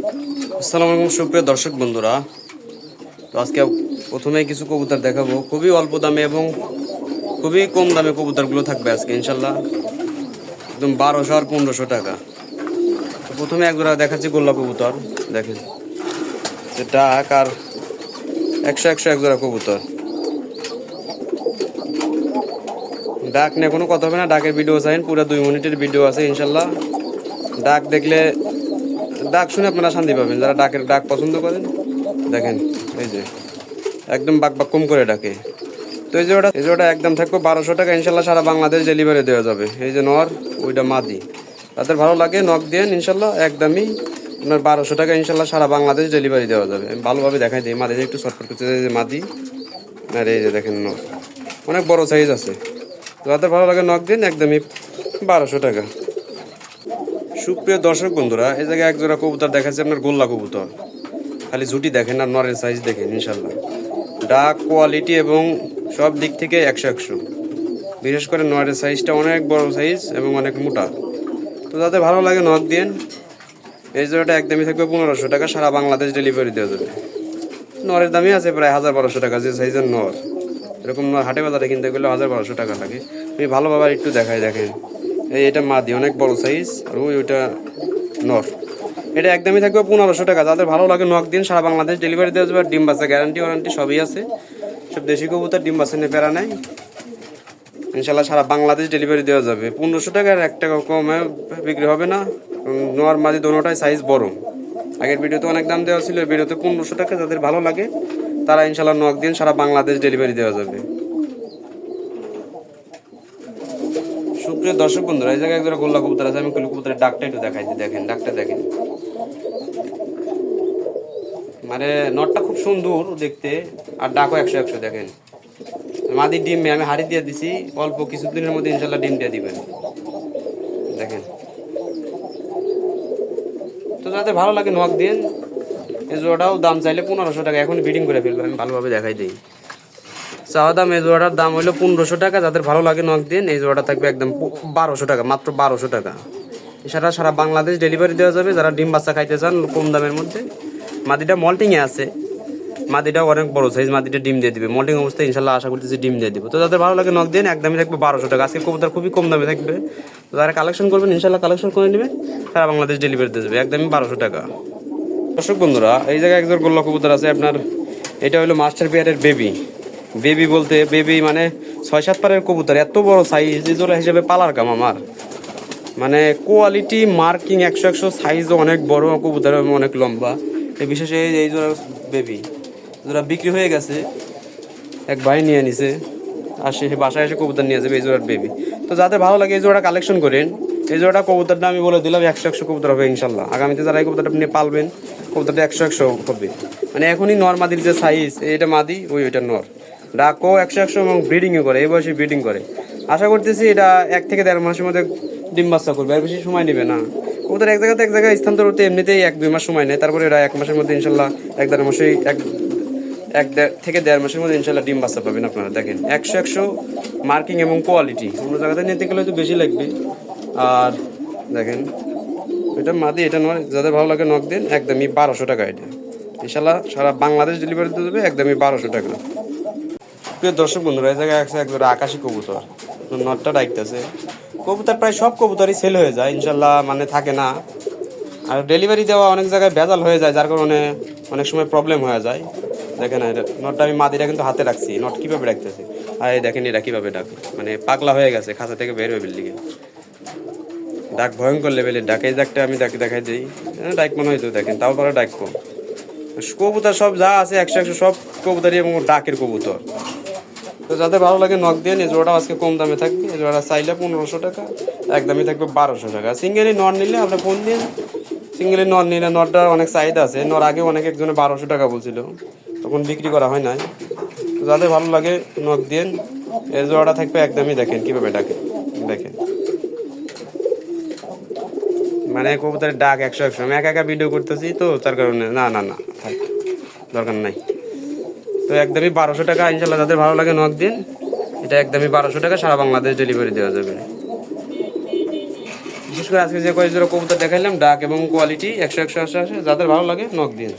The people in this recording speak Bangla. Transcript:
আসসালামু আলাইকুম সুপ্রিয় দর্শক বন্ধুরা। তো আজকে প্রথমেই কিছু কবুতর দেখাবো, খুবই অল্প দামে এবং খুবই কম দামে কবুতরগুলো থাকবে আজকে ইনশাল্লাহ, একদম 1200 আর 1500 টাকা। তো প্রথমে একজোড়া দেখাচ্ছি গোল্লা কবুতর, দেখেন ডাক আর 100 একজোড়া কবুতর। ডাক নিয়ে কোনো কথা হবে না, ডাকের ভিডিও চাইন, পুরো 2 মিনিটের ভিডিও আছে ইনশাল্লাহ। ডাক দেখলে, ডাক শুনে আপনারা শান্তি পাবেন যারা ডাক পছন্দ করেন। দেখেন এই যে একদম বাক বাক কম করে ডাকে। তো এই জোড়াটা একদম থাকবে 1200 টাকা ইনশাল্লাহ, সারা বাংলাদেশ ডেলিভারি দেওয়া যাবে। এই যে নর, ওইটা মাদি, তাদের ভালো লাগে নক দেন ইনশাল্লাহ, একদমই আপনার 1200 টাকা ইনশাল্লাহ, সারা বাংলাদেশ ডেলিভারি দেওয়া যাবে। আমি ভালোভাবে দেখাই দিই, মাদি একটু শর্টকাট করতে, যে মাদি আর এই যে দেখেন নর, অনেক বড় সাইজ আছে। যাদের ভালো লাগে নক দিন, একদমই 1200 টাকা। সুপ্রিয় দর্শক বন্ধুরা, এই জায়গায় একজোড়া কবুতর দেখাচ্ছে আপনার গোল্লা কবুতর। খালি ঝুটি দেখেন আর নরের সাইজ দেখেন ইনশাল্লাহ, ডাক কোয়ালিটি এবং সব দিক থেকে 100। বিশেষ করে নরের সাইজটা অনেক বড় সাইজ এবং অনেক মোটা। তো যাতে ভালো লাগে নক দিন। এই জোড়াটা একদমই থাকবে 1500 টাকা, সারা বাংলাদেশ ডেলিভারি দেওয়া যাবে। নরের দামই আছে প্রায় 1200 টাকা, যে সাইজের নর। এরকম নর হাটে বাজারে কিনতে গেলে 1200 টাকা লাগে। আমি ভালোভাবে একটু দেখাই, দেখেন এটা মাদি, অনেক বড় সাইজ, আর ওইটা নর। এটা একদমই থাকবে 1500 টাকা। যাদের ভালো লাগে নক দিন, সারা বাংলাদেশ ডেলিভারি দেওয়া যাবে। ডিম বাচ্চা গ্যারান্টি ওয়ারান্টি সবই আছে, সব দেশি কবুতর, ডিম বাচ্চা নিয়ে প্যারা নেই ইনশাল্লাহ, সারা বাংলাদেশ ডেলিভারি দেওয়া যাবে। 1500 টাকার 1 টাকা কমে বিক্রি হবে না। নর মাদি দোনোটাই সাইজ বড়। আগের ভিডিওতে অনেক দাম দেওয়া ছিল, এই ভিডিওতে 1500 টাকা। যাদের ভালো লাগে তারা ইনশাল্লাহ নক দিন, সারা বাংলাদেশ ডেলিভারি দেওয়া যাবে। সুপ্রিয় দর্শক বন্ধুরা, এই জায়গায় একজোড়া গোল্লা কবুতর আছে। আমি কবুতরের ডাকটা একটু দেখাই দিই, দেখেন ডাকটা দেখেন, মানে নটটা খুব সুন্দর দেখতে, আর ডাকও 100 দেখেন। মাদির ডিম আমি হাড়ি দিয়ে দিছি, অল্প কিছুদিনের মধ্যে ইনশাল্লাহ ডিম দিয়ে দিবেন, দেখেন। তো যাতে ভালো লাগে নক দিন। এই জোড়াটাও দাম চাইলে 1500 টাকা, এখন বিডিং করে ফেলবে, আমি ভালোভাবে দেখাই দিই। চাওয়া দাম এই জোড়াটার দাম হলো 1500 টাকা। যাদের ভালো লাগে নক দিন। এই জোড়াটা থাকবে একদম 1200 টাকা, মাত্র 1200 টাকা। এছাড়া সারা বাংলাদেশ ডেলিভারি দেওয়া যাবে। যারা ডিম বাচ্চা খাইতে চান কম দামের মধ্যে, মাদিটা মল্টিংয়ে আছে, মাদিটাও অনেক বড় সাইজ, মাদিটা ডিম দিয়ে দিবে মল্টিং অবস্থায় ইনশাল্লাহ, আশা করতেছি ডিম দিয়ে দিব। তো যাদের ভালো লাগে নক দিন, একদমই থাকবে 1200 টাকা। আজকে কবুতর খুবই কম দামে থাকবে, যারা কালেকশন করবেন ইনশাল্লাহ কালেকশন করে নেবেন, সারা বাংলাদেশ ডেলিভারি দিয়ে যাবে, একদমই 1200 টাকা। দর্শক বন্ধুরা, এই জায়গায় একজন গোল্লা কবুতর আছে আপনার, এটা হলো মাস্টার পেয়ারের বেবি। বেবি বলতে বেবি মানে 6-7 পারের কবুতর, এত বড় সাইজ, এই জোড়া হিসেবে পালার কাম আমার, মানে কোয়ালিটি মার্কিং 100 সাইজও অনেক বড় কবুতর এবং অনেক লম্বা। এই বিশেষ এই জোড়া বেবি, জোড়া বিক্রি হয়ে গেছে, এক ভাই নিয়ে নিছে, আর সে বাসায় এসে কবুতর নিয়ে যাবে এই জোড়ার বেবি। তো যাদের ভালো লাগে এই জোড়া কালেকশন করেন। এই জোড়াটা কবুতরটা আমি বলে দিলাম 100 কবুতর হবে ইনশাল্লাহ। আগামীতে যারা এই কবুতরটা আপনি পালবেন, কবুতরটা 100 হবে। মানে এখনই নর মাদির যে সাইজ, এটা মাদি, ওইটা নর। ডাকও 100 এবং ব্রিডিংও করে, এই বয়সে ব্রিডিং করে। আশা করতেছি এটা 1 থেকে 1.5 মাসের মধ্যে ডিম বাচ্চা করবে, আর বেশি সময় নেবে না। কবুতর এক জায়গায় স্থানান্তর করতে এমনিতেই 1-2 মাস সময় নেয়, তারপরে এরা 1 মাসের মধ্যে ইনশাল্লাহ, 1-1.5 মাসেই 1 থেকে 1.5 মাসের মধ্যে ইনশাল্লাহ ডিম বাচ্চা পাবেন আপনারা। দেখেন 100 মার্কিং এবং কোয়ালিটি, অন্য জায়গাতে নিতে গেলে হয়তো বেশি লাগবে। আর দেখেন এটা মাদি, এটা নয়। যাদের ভালো লাগে নক দিন, একদমই 1200 টাকা। এটা ইনশাল্লাহ সারা বাংলাদেশ ডেলিভারি দিয়ে দেবে, একদমই 1200 টাকা। প্রিয় দর্শক বন্ধুরা, এই জায়গায় একজোড়া আকাশি কবুতর, নটটা ডাকতেছে। কবুতর প্রায় সব কবুতরই সেল হয়ে যায় ইনশাল্লাহ, মানে থাকে না। আর ডেলিভারি দেওয়া অনেক জায়গায় ভেজাল হয়ে যায়, যার কারণে অনেক সময় প্রবলেম হয়ে যায়। দেখেন এটা নটটা, আমি মাদিটা কিন্তু হাতে রাখছি, নট কীভাবে ডাকতেছে, আর এই দেখেন এটা কীভাবে ডাকে, মানে পাগলা হয়ে গেছে, খাঁচা থেকে বের হয়ে দিকে ডাক ভয়ঙ্কর লেভেলের ডাক। এই ডাকটা আমি দেখাই দিই, ডাক মনে হয়তো দেখেন, তাও পরে ডাকবো। কবুতর সব যা আছে 100 সব কবুতরই এবং ডাকের কবুতর। তো যাদের ভালো লাগে নক দিয়ে, এই জোড়াটা আজকে কম দামে থাকবে। এই জোড়াটা চাইলে 1500 টাকা, একদমই থাকবে 1200 টাকা। সিঙ্গেলি নর নিলে আপনার ফোন দিন, সিঙ্গেলি নর নিলে, নরটা অনেক চাহিদা আছে। নর আগে অনেক একজনে 1200 টাকা বলছিল, তখন বিক্রি করা হয় নাই। তো যাদের ভালো লাগে নক দিয়ে, এই জোড়াটা থাকবে একদমই, দেখেন কীভাবে ডাকে, দেখেন মানে কবুতরের ডাক 100। আমি একা ভিডিও করতেছি তো, তার কারণে না থাক, দরকার নাই। তো একদমই 1200 টাকা ইনশাল্লাহ। যাদের ভালো লাগে নক দিন, এটা একদমই 1200 টাকা, সারা বাংলাদেশ ডেলিভারি দেওয়া যাবে। বিশেষ করে আজকে যে কয় জোড়া কবুতর দেখাইলাম ডাক এবং কোয়ালিটি 100 100 80 80, যাদের ভালো লাগে নক দিন।